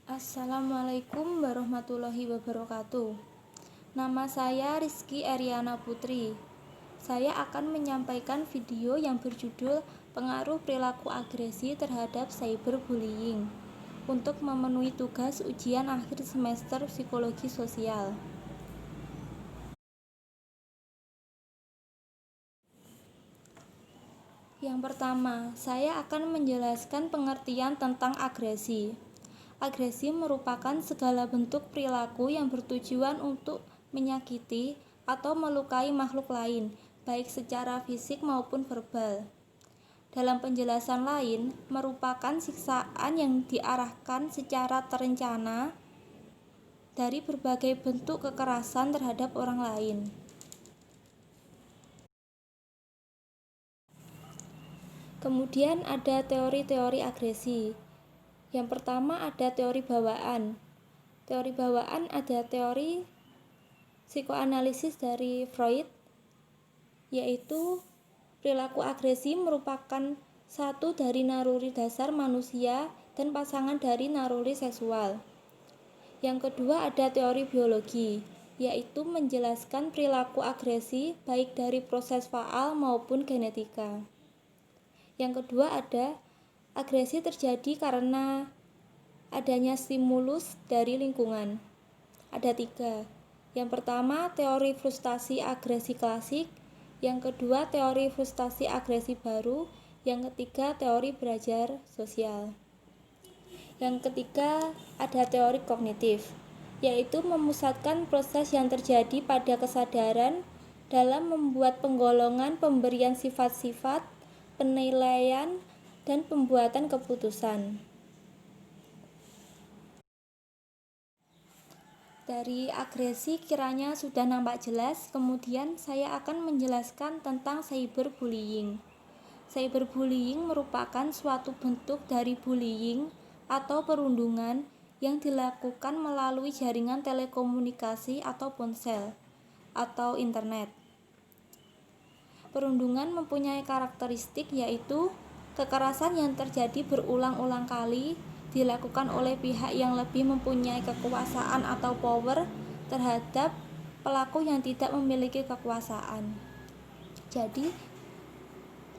Assalamualaikum warahmatullahi wabarakatuh. Nama saya Rizky Eriana Putri. Saya akan menyampaikan video yang berjudul Pengaruh Perilaku Agresi terhadap Cyberbullying untuk memenuhi tugas ujian akhir semester Psikologi Sosial. Yang pertama, saya akan menjelaskan pengertian tentang agresi. Agresi merupakan segala bentuk perilaku yang bertujuan untuk menyakiti atau melukai makhluk lain, baik secara fisik maupun verbal. Dalam penjelasan lain, merupakan siksaan yang diarahkan secara terencana dari berbagai bentuk kekerasan terhadap orang lain. Kemudian ada teori-teori agresi. Yang pertama ada teori bawaan. Teori bawaan ada teori psikoanalisis dari Freud, yaitu perilaku agresi merupakan satu dari naluri dasar manusia dan pasangan dari naluri seksual. Yang kedua ada teori biologi, yaitu menjelaskan perilaku agresi baik dari proses faal maupun genetika. Yang kedua ada agresi terjadi karena adanya stimulus dari lingkungan. Ada 3. Yang pertama teori frustasi agresi klasik, yang kedua teori frustasi agresi baru, yang ketiga teori belajar sosial. Yang ketiga ada teori kognitif, yaitu memusatkan proses yang terjadi pada kesadaran dalam membuat penggolongan pemberian sifat-sifat, penilaian, dan pembuatan keputusan. Dari agresi kiranya sudah nampak jelas, kemudian saya akan menjelaskan tentang cyberbullying. Cyberbullying merupakan suatu bentuk dari bullying atau perundungan yang dilakukan melalui jaringan telekomunikasi atau ponsel atau internet. Perundungan mempunyai karakteristik yaitu kekerasan yang terjadi berulang-ulang kali dilakukan oleh pihak yang lebih mempunyai kekuasaan atau power terhadap pelaku yang tidak memiliki kekuasaan. Jadi,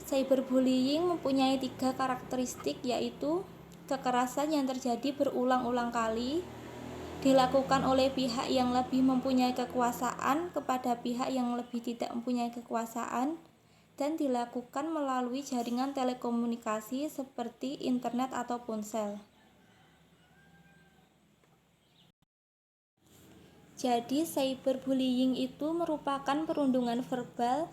cyberbullying mempunyai 3 karakteristik yaitu kekerasan yang terjadi berulang-ulang kali dilakukan oleh pihak yang lebih mempunyai kekuasaan kepada pihak yang lebih tidak mempunyai kekuasaan, dan dilakukan melalui jaringan telekomunikasi seperti internet atau ponsel. Jadi cyberbullying itu merupakan perundungan verbal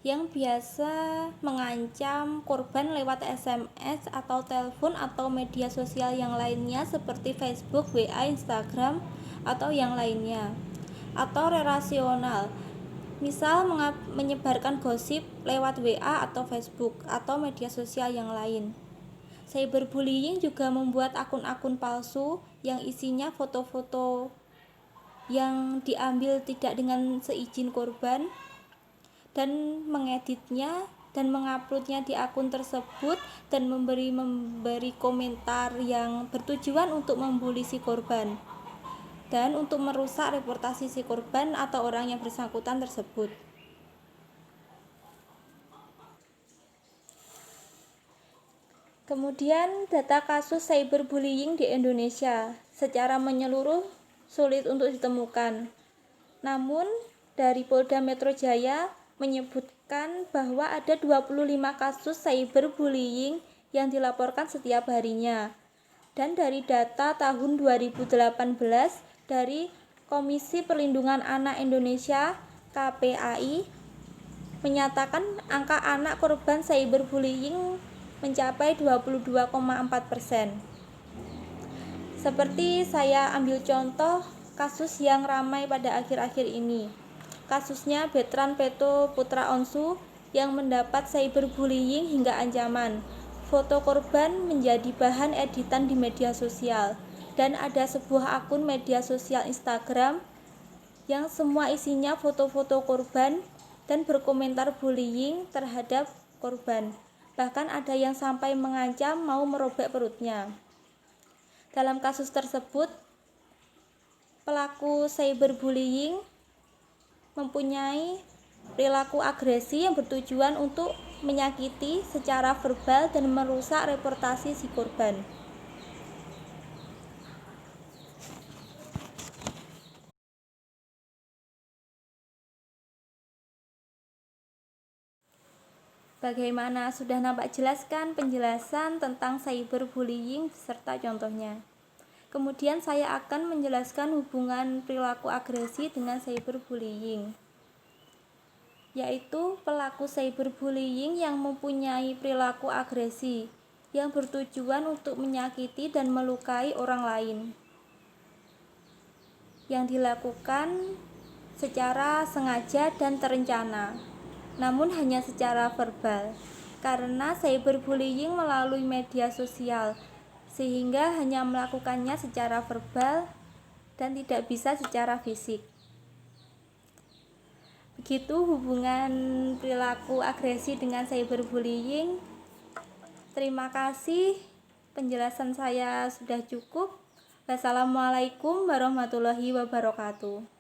yang biasa mengancam korban lewat SMS atau telepon atau media sosial yang lainnya seperti Facebook, WA, Instagram, atau yang lainnya. Atau relasional, misal menyebarkan gosip lewat WA atau Facebook atau media sosial yang lain. Cyberbullying juga membuat akun-akun palsu yang isinya foto-foto yang diambil tidak dengan seizin korban dan mengeditnya dan menguploadnya di akun tersebut dan memberi komentar yang bertujuan untuk membuli si korban dan untuk merusak reputasi si korban atau orang yang bersangkutan tersebut. Kemudian data kasus cyberbullying di Indonesia secara menyeluruh sulit untuk ditemukan. Namun dari Polda Metro Jaya menyebutkan bahwa ada 25 kasus cyberbullying yang dilaporkan setiap harinya. Dan dari data tahun 2018 dari Komisi Perlindungan Anak Indonesia (KPAI) menyatakan angka anak korban cyberbullying mencapai 22,4%. Seperti saya ambil contoh kasus yang ramai pada akhir-akhir ini. Kasusnya Betran Peto Putra Onsu yang mendapat cyberbullying hingga ancaman. Foto korban menjadi bahan editan di media sosial. Dan ada sebuah akun media sosial Instagram yang semua isinya foto-foto korban dan berkomentar bullying terhadap korban. Bahkan ada yang sampai mengancam mau merobek perutnya. Dalam kasus tersebut, pelaku cyberbullying mempunyai perilaku agresi yang bertujuan untuk menyakiti secara verbal dan merusak reputasi si korban. Bagaimana, sudah nampak jelas kan penjelasan tentang cyberbullying beserta contohnya. Kemudian saya akan menjelaskan hubungan perilaku agresi dengan cyberbullying, yaitu pelaku cyberbullying yang mempunyai perilaku agresi yang bertujuan untuk menyakiti dan melukai orang lain, yang dilakukan secara sengaja dan terencana, namun hanya secara verbal, karena cyberbullying melalui media sosial, sehingga hanya melakukannya secara verbal dan tidak bisa secara fisik. Begitu hubungan perilaku agresi dengan cyberbullying. Terima kasih, penjelasan saya sudah cukup. Wassalamualaikum warahmatullahi wabarakatuh.